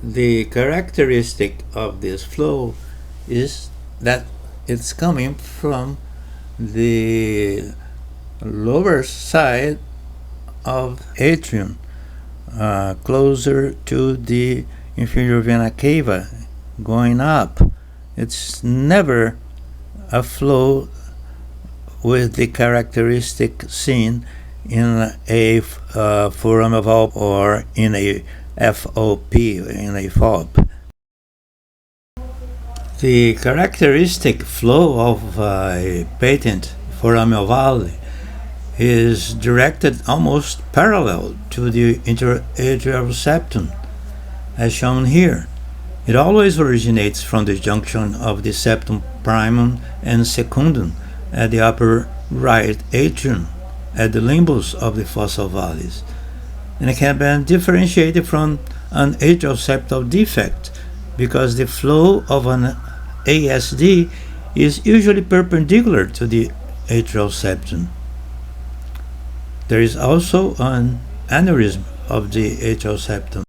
The characteristic of this flow is that it's coming from the lower side of atrium, closer to the inferior vena cava, going up. It's never a flow with the characteristic seen in a foramen valve or in a FOP, in a FOP. The characteristic flow of a patent foramen valve is directed almost parallel to the interatrial septum, as shown here. It always originates from the junction of the septum primum and secundum at the upper right atrium, at the limbus of the fossa vallis, and it can be differentiated from an atrial septal defect because the flow of an ASD is usually perpendicular to the atrial septum. There is also an aneurysm of the atrial septum.